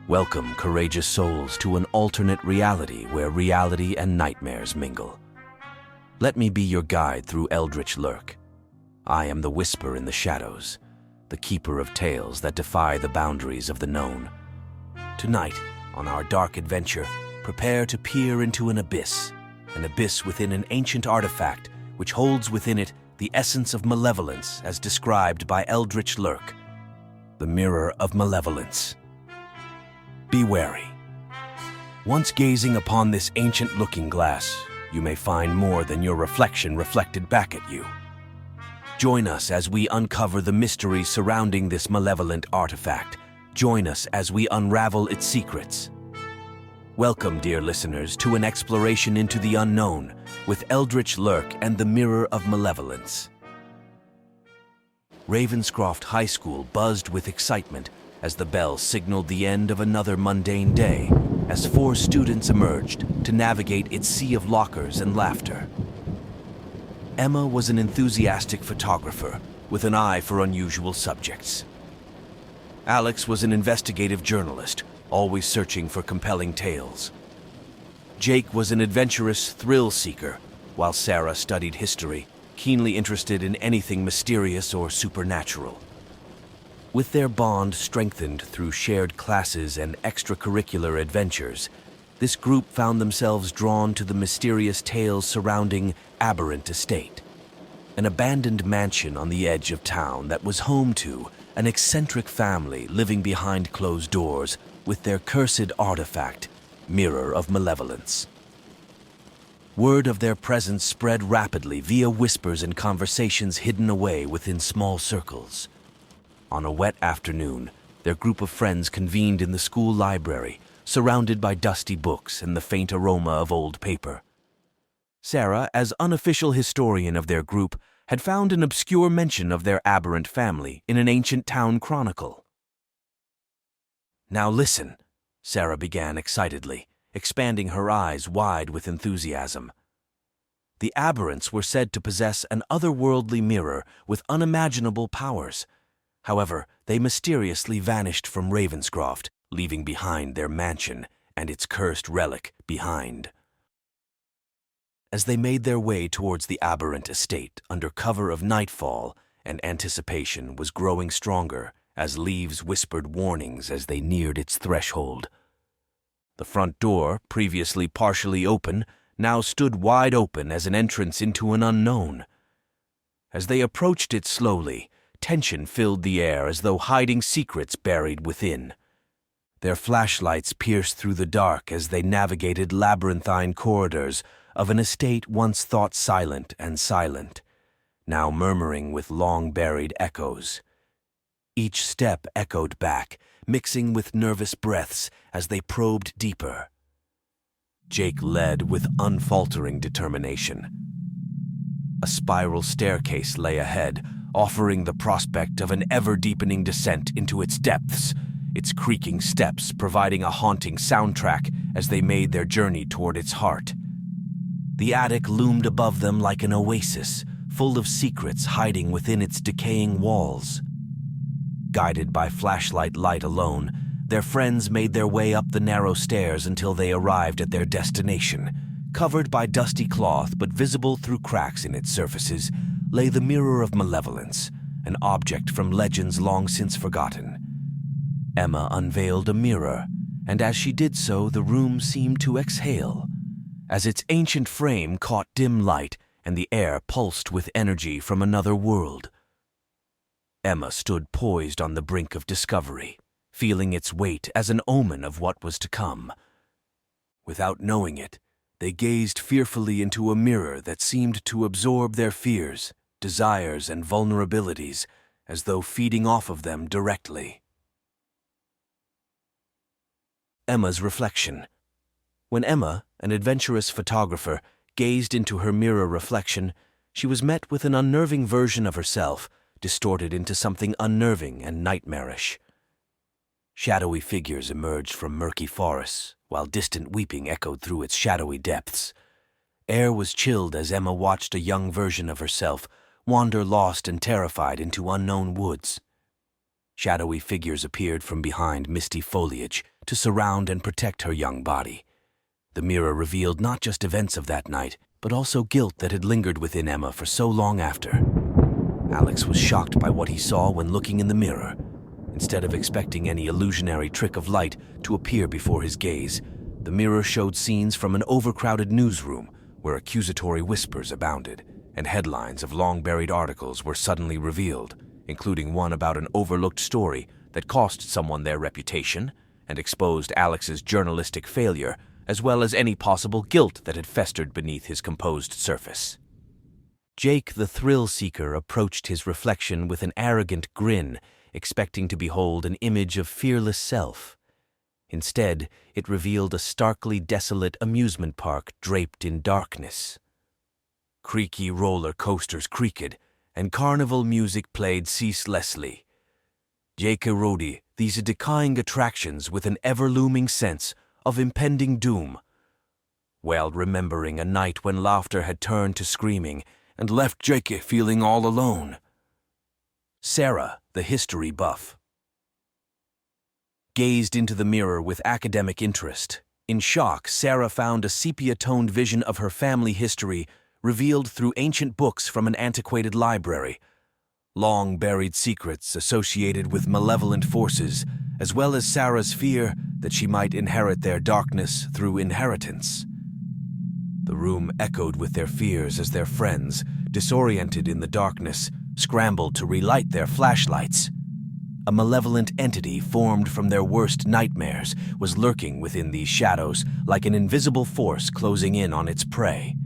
Welcome, courageous souls, to an alternate reality where reality and nightmares mingle. Let me be your guide through eldritch lurk. I am the whisper in the shadows, the keeper of tales that defy the boundaries of the known. Tonight, on our dark adventure, prepare to peer into an abyss within an ancient artifact which holds within it the essence of malevolence as described by eldritch lurk, the Mirror of Malevolence. Be wary. Once gazing upon this ancient looking glass, you may find more than your reflection reflected back at you. Join us as we uncover the mystery surrounding this malevolent artifact. Join us as we unravel its secrets. Welcome, dear listeners, to an exploration into the unknown with Eldritch Lurk and the Mirror of Malevolence. Ravenscroft High School buzzed with excitement as the bell signaled the end of another mundane day, as 4 students emerged to navigate its sea of lockers and laughter. Emma was an enthusiastic photographer with an eye for unusual subjects. Alex was an investigative journalist, always searching for compelling tales. Jake was an adventurous thrill seeker, while Sarah studied history, keenly interested in anything mysterious or supernatural. With their bond strengthened through shared classes and extracurricular adventures, this group found themselves drawn to the mysterious tales surrounding Aberrant Estate, an abandoned mansion on the edge of town that was home to an eccentric family living behind closed doors with their cursed artifact, Mirror of Malevolence. Word of their presence spread rapidly via whispers and conversations hidden away within small circles. On a wet afternoon, their group of friends convened in the school library, surrounded by dusty books and the faint aroma of old paper. Sarah, as unofficial historian of their group, had found an obscure mention of their aberrant family in an ancient town chronicle. "Now listen," Sarah began excitedly, expanding her eyes wide with enthusiasm. The Aberrants were said to possess an otherworldly mirror with unimaginable powers. However, they mysteriously vanished from Ravenscroft, leaving behind their mansion and its cursed relic behind. As they made their way towards the Aberrant Estate under cover of nightfall, and anticipation was growing stronger as leaves whispered warnings as they neared its threshold. The front door, previously partially open, now stood wide open as an entrance into an unknown. As they approached it slowly, tension filled the air as though hiding secrets buried within. Their flashlights pierced through the dark as they navigated labyrinthine corridors of an estate once thought silent, now murmuring with long-buried echoes. Each step echoed back, mixing with nervous breaths as they probed deeper. Jake led with unfaltering determination. A spiral staircase lay ahead, offering the prospect of an ever-deepening descent into its depths, its creaking steps providing a haunting soundtrack as they made their journey toward its heart. The attic loomed above them like an oasis, full of secrets hiding within its decaying walls. Guided by flashlight light alone, their friends made their way up the narrow stairs until they arrived at their destination. Covered by dusty cloth but visible through cracks in its surfaces, lay the Mirror of Malevolence, an object from legends long since forgotten. Emma unveiled a mirror, and as she did so, the room seemed to exhale, as its ancient frame caught dim light and the air pulsed with energy from another world. Emma stood poised on the brink of discovery, feeling its weight as an omen of what was to come. Without knowing it, they gazed fearfully into a mirror that seemed to absorb their fears, desires, and vulnerabilities, as though feeding off of them directly. Emma's reflection. When Emma, an adventurous photographer, gazed into her mirror reflection, she was met with an unnerving version of herself, distorted into something unnerving and nightmarish. Shadowy figures emerged from murky forests, while distant weeping echoed through its shadowy depths. Air was chilled as Emma watched a young version of herself wander lost and terrified into unknown woods. Shadowy figures appeared from behind misty foliage, to surround and protect her young body. The mirror revealed not just events of that night, but also guilt that had lingered within Emma for so long after. Alex was shocked by what he saw when looking in the mirror. Instead of expecting any illusionary trick of light to appear before his gaze, the mirror showed scenes from an overcrowded newsroom where accusatory whispers abounded, and headlines of long-buried articles were suddenly revealed, including one about an overlooked story that cost someone their reputation and exposed Alex's journalistic failure, as well as any possible guilt that had festered beneath his composed surface. Jake, the thrill-seeker, approached his reflection with an arrogant grin, expecting to behold an image of fearless self. Instead, it revealed a starkly desolate amusement park draped in darkness. Creaky roller coasters creaked, and carnival music played ceaselessly. Jake eroded these decaying attractions with an ever-looming sense of impending doom, while remembering a night when laughter had turned to screaming and left Jake feeling all alone. Sarah, the history buff, gazed into the mirror with academic interest. In shock, Sarah found a sepia-toned vision of her family history revealed through ancient books from an antiquated library. Long-buried secrets associated with malevolent forces, as well as Sarah's fear that she might inherit their darkness through inheritance. The room echoed with their fears as their friends, disoriented in the darkness, scrambled to relight their flashlights. A malevolent entity formed from their worst nightmares was lurking within these shadows like an invisible force closing in on its prey.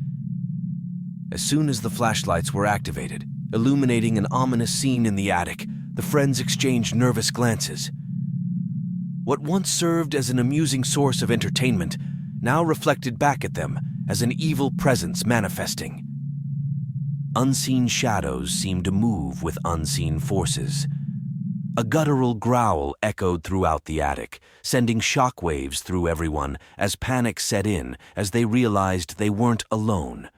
As soon as the flashlights were activated, illuminating an ominous scene in the attic, the friends exchanged nervous glances. What once served as an amusing source of entertainment now reflected back at them as an evil presence manifesting. Unseen shadows seemed to move with unseen forces. A guttural growl echoed throughout the attic, sending shockwaves through everyone as panic set in as they realized they weren't alone.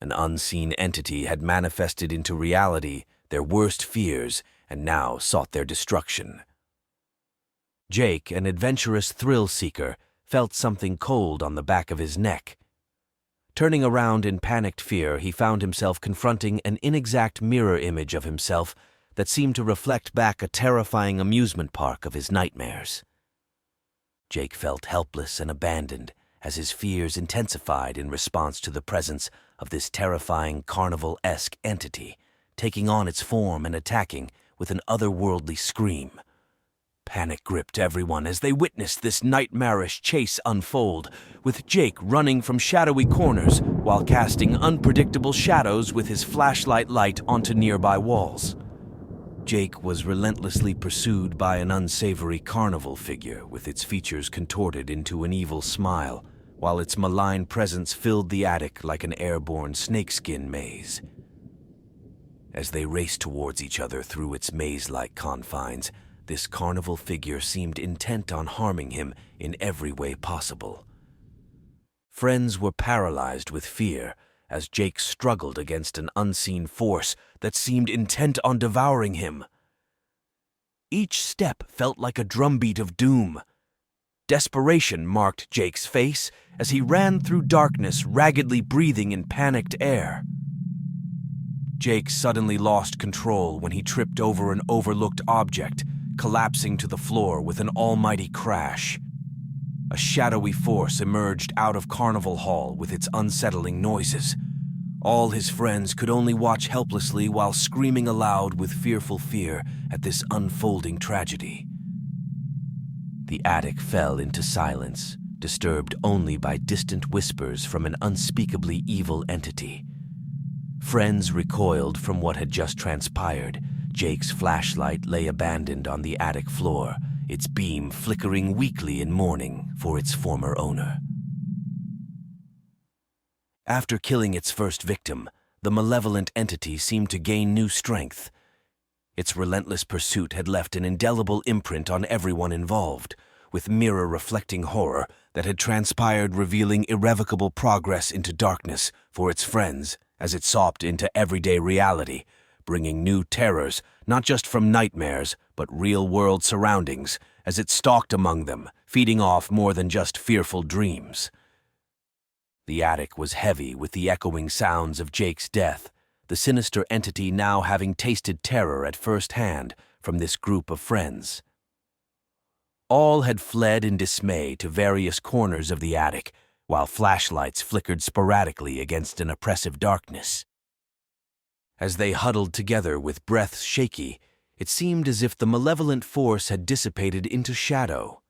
An unseen entity had manifested into reality their worst fears and now sought their destruction. Jake, an adventurous thrill-seeker, felt something cold on the back of his neck. Turning around in panicked fear, he found himself confronting an inexact mirror image of himself that seemed to reflect back a terrifying amusement park of his nightmares. Jake felt helpless and abandoned as his fears intensified in response to the presence of this terrifying carnival-esque entity, taking on its form and attacking with an otherworldly scream. Panic gripped everyone as they witnessed this nightmarish chase unfold, with Jake running from shadowy corners while casting unpredictable shadows with his flashlight light onto nearby walls. Jake was relentlessly pursued by an unsavory carnival figure with its features contorted into an evil smile, while its malign presence filled the attic like an airborne snakeskin maze. As they raced towards each other through its maze-like confines, this carnival figure seemed intent on harming him in every way possible. Friends were paralyzed with fear as Jake struggled against an unseen force that seemed intent on devouring him. Each step felt like a drumbeat of doom. Desperation marked Jake's face as he ran through darkness, raggedly breathing in panicked air. Jake suddenly lost control when he tripped over an overlooked object, collapsing to the floor with an almighty crash. A shadowy force emerged out of Carnival Hall with its unsettling noises. All his friends could only watch helplessly while screaming aloud with fearful fear at this unfolding tragedy. The attic fell into silence, disturbed only by distant whispers from an unspeakably evil entity. Friends recoiled from what had just transpired. Jake's flashlight lay abandoned on the attic floor, its beam flickering weakly in mourning for its former owner. After killing its first victim, the malevolent entity seemed to gain new strength. Its relentless pursuit had left an indelible imprint on everyone involved, with mirror-reflecting horror that had transpired revealing irrevocable progress into darkness for its friends as it sopped into everyday reality, bringing new terrors, not just from nightmares, but real-world surroundings, as it stalked among them, feeding off more than just fearful dreams. The attic was heavy with the echoing sounds of Jake's death, the sinister entity now having tasted terror at first hand from this group of friends. All had fled in dismay to various corners of the attic, while flashlights flickered sporadically against an oppressive darkness. As they huddled together with breaths shaky, it seemed as if the malevolent force had dissipated into shadow.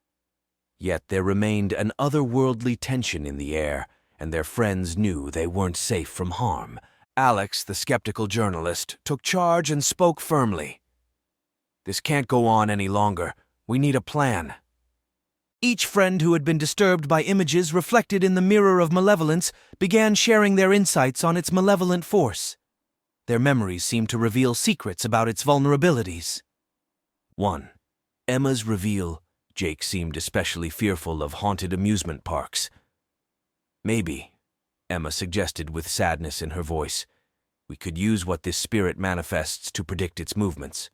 Yet there remained an otherworldly tension in the air, and their friends knew they weren't safe from harm. Alex, the skeptical journalist, took charge and spoke firmly. "This can't go on any longer. We need a plan." Each friend who had been disturbed by images reflected in the Mirror of Malevolence began sharing their insights on its malevolent force. Their memories seemed to reveal secrets about its vulnerabilities. 1. Emma's reveal. Jake seemed especially fearful of haunted amusement parks. "Maybe," Emma suggested with sadness in her voice, "we could use what this spirit manifests to predict its movements."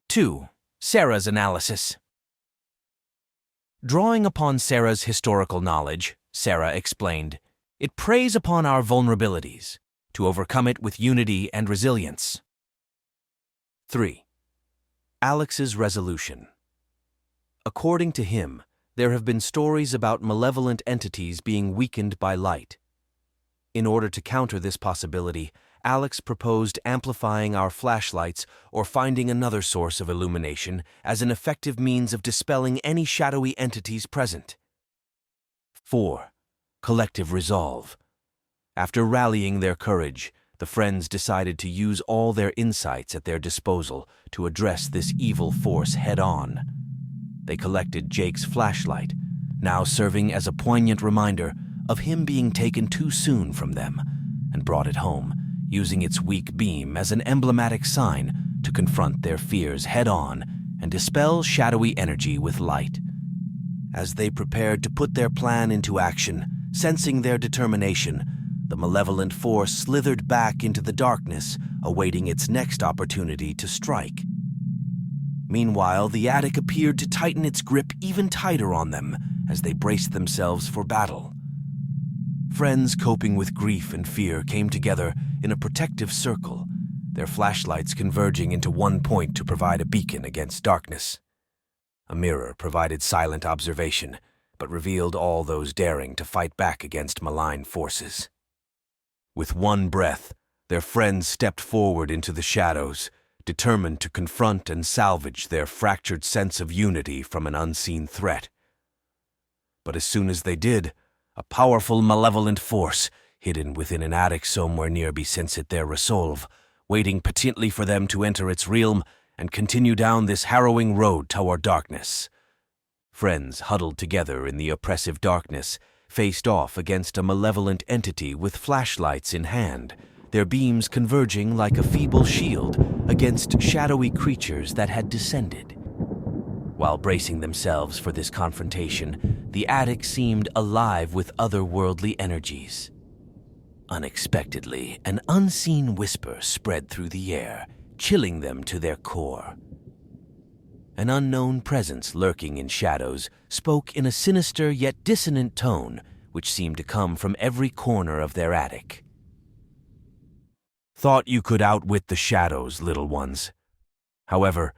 2. Sarah's analysis. Drawing upon Sarah's historical knowledge, Sarah explained, "It preys upon our vulnerabilities, to overcome it with unity and resilience." 3. Alex's resolution. According to him, there have been stories about malevolent entities being weakened by light. In order to counter this possibility, Alex proposed amplifying our flashlights or finding another source of illumination as an effective means of dispelling any shadowy entities present. 4. Collective resolve. After rallying their courage, the friends decided to use all their insights at their disposal to address this evil force head-on. They collected Jake's flashlight, now serving as a poignant reminder of him being taken too soon from them, and brought it home, using its weak beam as an emblematic sign to confront their fears head-on and dispel shadowy energy with light. As they prepared to put their plan into action, sensing their determination, the malevolent force slithered back into the darkness, awaiting its next opportunity to strike. Meanwhile, the attic appeared to tighten its grip even tighter on them as they braced themselves for battle. Friends coping with grief and fear came together in a protective circle, their flashlights converging into one point to provide a beacon against darkness. A mirror provided silent observation, but revealed all those daring to fight back against malign forces. With one breath, their friends stepped forward into the shadows, determined to confront and salvage their fractured sense of unity from an unseen threat. But as soon as they did, a powerful malevolent force, hidden within an attic somewhere near, sensed their resolve, waiting patiently for them to enter its realm and continue down this harrowing road toward darkness. Friends huddled together in the oppressive darkness, faced off against a malevolent entity with flashlights in hand, their beams converging like a feeble shield against shadowy creatures that had descended. While bracing themselves for this confrontation, the attic seemed alive with otherworldly energies. Unexpectedly, an unseen whisper spread through the air, chilling them to their core. An unknown presence lurking in shadows spoke in a sinister yet dissonant tone, which seemed to come from every corner of their attic. "Thought you could outwit the shadows, little ones. However,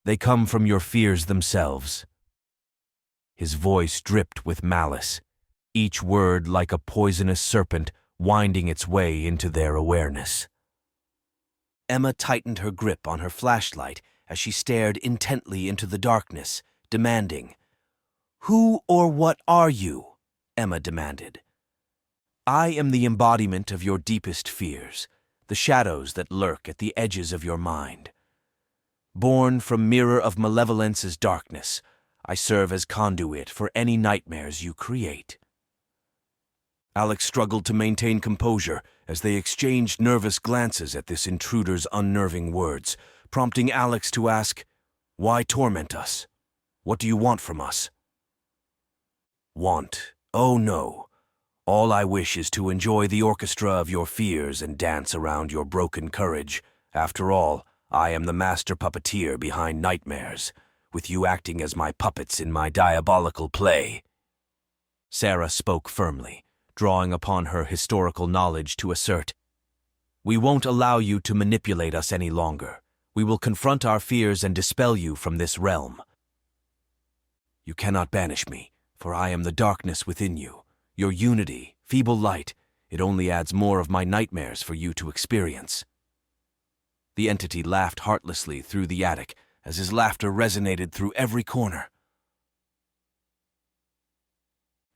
they come from your fears themselves." His voice dripped with malice, each word like a poisonous serpent winding its way into their awareness. Emma tightened her grip on her flashlight as she stared intently into the darkness, demanding, "Who or what are you?" Emma demanded. "I am the embodiment of your deepest fears, the shadows that lurk at the edges of your mind. Born from Mirror of Malevolence's darkness, I serve as conduit for any nightmares you create." Alex struggled to maintain composure as they exchanged nervous glances at this intruder's unnerving words, prompting Alex to ask, "Why torment us? What do you want from us?" "Want? Oh no. All I wish is to enjoy the orchestra of your fears and dance around your broken courage," After all, I am the master puppeteer behind nightmares, with you acting as my puppets in my diabolical play." Sarah spoke firmly, drawing upon her historical knowledge to assert, "We won't allow you to manipulate us any longer. We will confront our fears and dispel you from this realm. You cannot banish me, for I am the darkness within you. Your unity, feeble light, it only adds more of my nightmares for you to experience." The entity laughed heartlessly through the attic as his laughter resonated through every corner.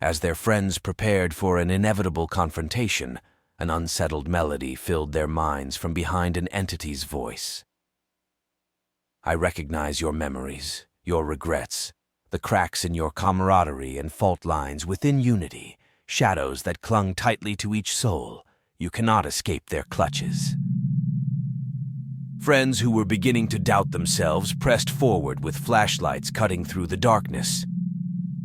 As their friends prepared for an inevitable confrontation, an unsettled melody filled their minds from behind an entity's voice. "I recognize your memories, your regrets, the cracks in your camaraderie and fault lines within unity, shadows that clung tightly to each soul. You cannot escape their clutches." Friends who were beginning to doubt themselves pressed forward with flashlights cutting through the darkness.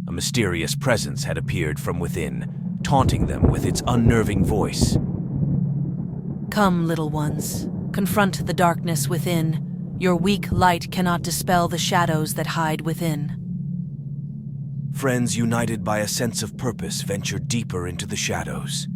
A mysterious presence had appeared from within, taunting them with its unnerving voice. "Come, little ones, confront the darkness within. Your weak light cannot dispel the shadows that hide within." Friends united by a sense of purpose ventured deeper into the shadows.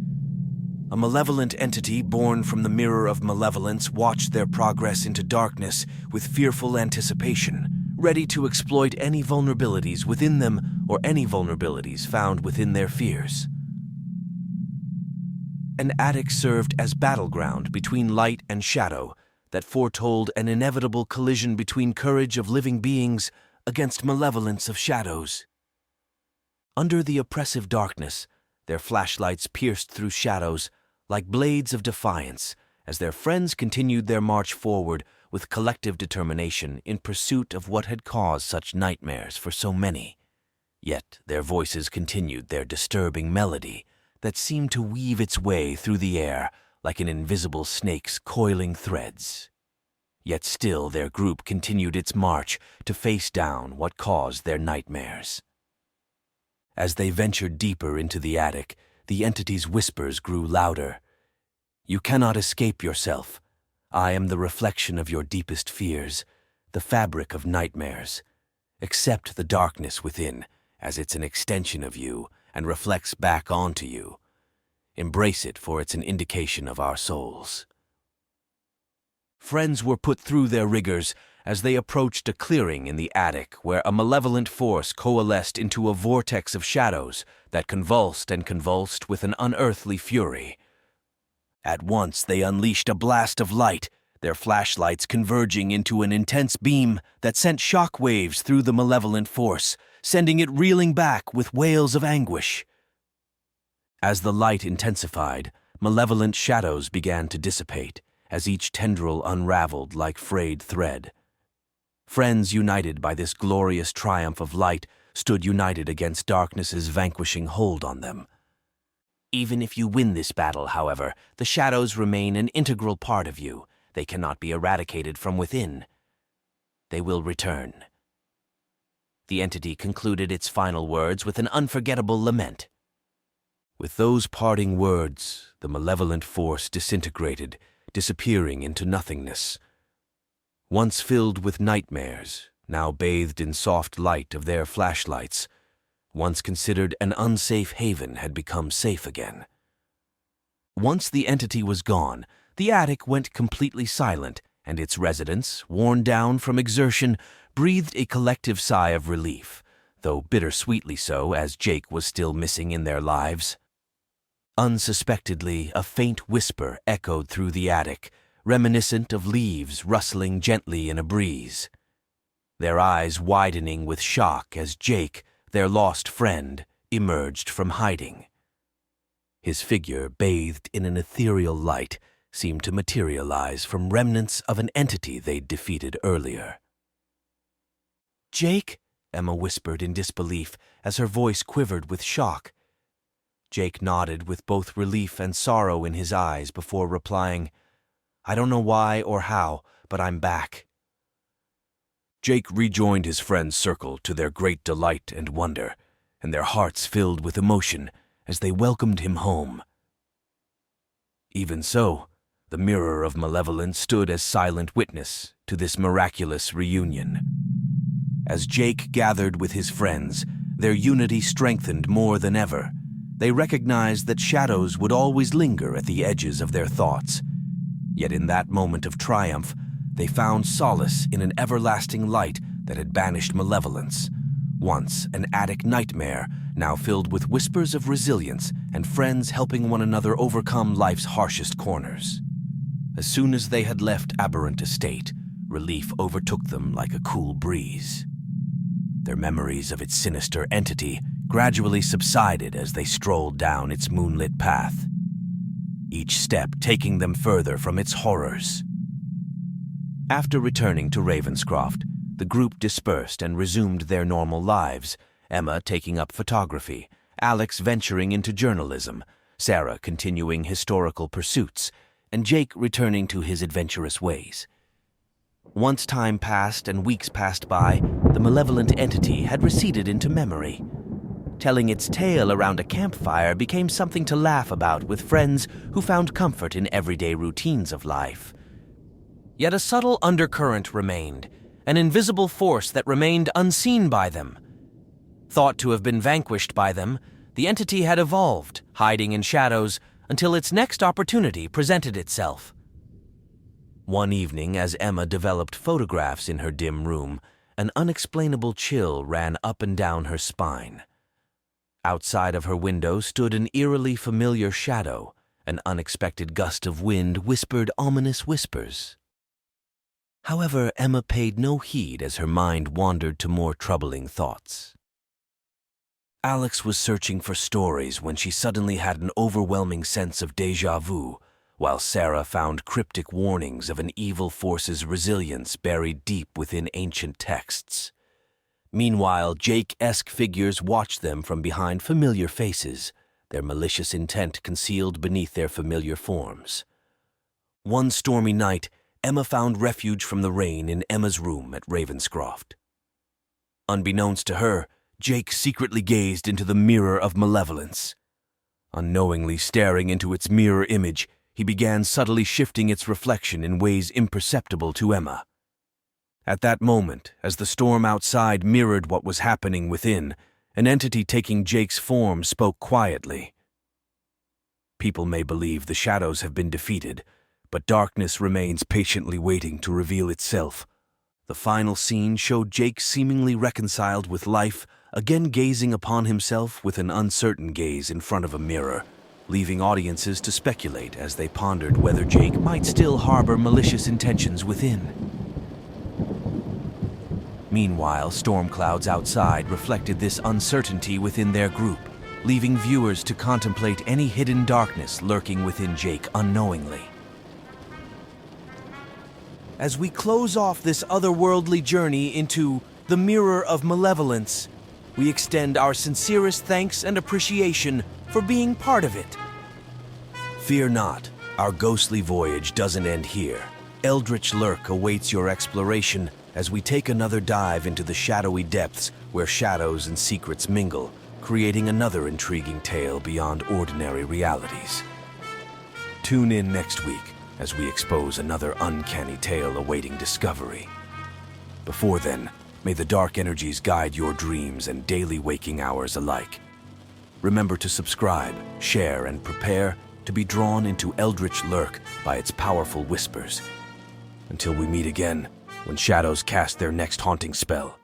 A malevolent entity born from the Mirror of Malevolence watched their progress into darkness with fearful anticipation, ready to exploit any vulnerabilities within them or any vulnerabilities found within their fears. An attic served as battleground between light and shadow that foretold an inevitable collision between courage of living beings against malevolence of shadows. Under the oppressive darkness, their flashlights pierced through shadows like blades of defiance as their friends continued their march forward with collective determination in pursuit of what had caused such nightmares for so many. Yet their voices continued their disturbing melody that seemed to weave its way through the air like an invisible snake's coiling threads. Yet still their group continued its march to face down what caused their nightmares. As they ventured deeper into the attic, the entity's whispers grew louder. "You cannot escape yourself. I am the reflection of your deepest fears, the fabric of nightmares. Accept the darkness within, as it's an extension of you and reflects back onto you. Embrace it, for it's an indication of our souls." Friends were put through their rigors as they approached a clearing in the attic where a malevolent force coalesced into a vortex of shadows that convulsed and convulsed with an unearthly fury. At once they unleashed a blast of light, their flashlights converging into an intense beam that sent shock waves through the malevolent force, sending it reeling back with wails of anguish. As the light intensified, malevolent shadows began to dissipate as each tendril unraveled like frayed thread. Friends united by this glorious triumph of light stood united against darkness's vanquishing hold on them. Even if you win this battle, however, the shadows remain an integral part of you. They cannot be eradicated from within. They will return. The entity concluded its final words with an unforgettable lament. With those parting words, the malevolent force disintegrated, disappearing into nothingness. Once filled with nightmares, now bathed in soft light of their flashlights, once considered an unsafe haven had become safe again. Once the entity was gone, the attic went completely silent, and its residents, worn down from exertion, breathed a collective sigh of relief, though bittersweetly so, as Jake was still missing in their lives. Unsuspectedly, a faint whisper echoed through the attic, reminiscent of leaves rustling gently in a breeze. Their eyes widening with shock as Jake, their lost friend, emerged from hiding. His figure, bathed in an ethereal light, seemed to materialize from remnants of an entity they'd defeated earlier. "Jake?" Emma whispered in disbelief as her voice quivered with shock. Jake nodded with both relief and sorrow in his eyes before replying, "I don't know why or how, but I'm back." Jake rejoined his friend's circle to their great delight and wonder, and their hearts filled with emotion as they welcomed him home. Even so, The Mirror of Malevolence stood as silent witness to this miraculous reunion. As Jake gathered with his friends, their unity strengthened more than ever. They recognized that shadows would always linger at the edges of their thoughts. Yet in that moment of triumph, they found solace in an everlasting light that had banished malevolence. Once an attic nightmare, now filled with whispers of resilience and friends helping one another overcome life's harshest corners. As soon as they had left Aberrant Estate, relief overtook them like a cool breeze. Their memories of its sinister entity gradually subsided as they strolled down its moonlit path, each step taking them further from its horrors. After returning to Ravenscroft, the group dispersed and resumed their normal lives, Emma taking up photography, Alex venturing into journalism, Sarah continuing historical pursuits, and Jake returning to his adventurous ways. Once time passed and weeks passed by, the malevolent entity had receded into memory. Telling its tale around a campfire became something to laugh about with friends who found comfort in everyday routines of life. Yet a subtle undercurrent remained, an invisible force that remained unseen by them. Thought to have been vanquished by them, the entity had evolved, hiding in shadows, until its next opportunity presented itself. One evening, as Emma developed photographs in her dim room, an unexplainable chill ran up and down her spine. Outside of her window stood an eerily familiar shadow. An unexpected gust of wind whispered ominous whispers. However, Emma paid no heed as her mind wandered to more troubling thoughts. Alex was searching for stories when she suddenly had an overwhelming sense of déjà vu, while Sarah found cryptic warnings of an evil force's resilience buried deep within ancient texts. Meanwhile, Jake-esque figures watched them from behind familiar faces, their malicious intent concealed beneath their familiar forms. One stormy night, Emma found refuge from the rain in Emma's room at Ravenscroft. Unbeknownst to her, Jake secretly gazed into the Mirror of Malevolence. Unknowingly staring into its mirror image, he began subtly shifting its reflection in ways imperceptible to Emma. At that moment, as the storm outside mirrored what was happening within, an entity taking Jake's form spoke quietly. People may believe the shadows have been defeated, but darkness remains patiently waiting to reveal itself. The final scene showed Jake seemingly reconciled with life, again gazing upon himself with an uncertain gaze in front of a mirror, leaving audiences to speculate as they pondered whether Jake might still harbor malicious intentions within. Meanwhile, storm clouds outside reflected this uncertainty within their group, leaving viewers to contemplate any hidden darkness lurking within Jake unknowingly. As we close off this otherworldly journey into the Mirror of Malevolence, we extend our sincerest thanks and appreciation for being part of it. Fear not, our ghostly voyage doesn't end here. Eldritch Lurk awaits your exploration as we take another dive into the shadowy depths where shadows and secrets mingle, creating another intriguing tale beyond ordinary realities. Tune in next week as we expose another uncanny tale awaiting discovery. Before then, may the dark energies guide your dreams and daily waking hours alike. Remember to subscribe, share, and prepare to be drawn into Eldritch Lurk by its powerful whispers. Until we meet again, when shadows cast their next haunting spell.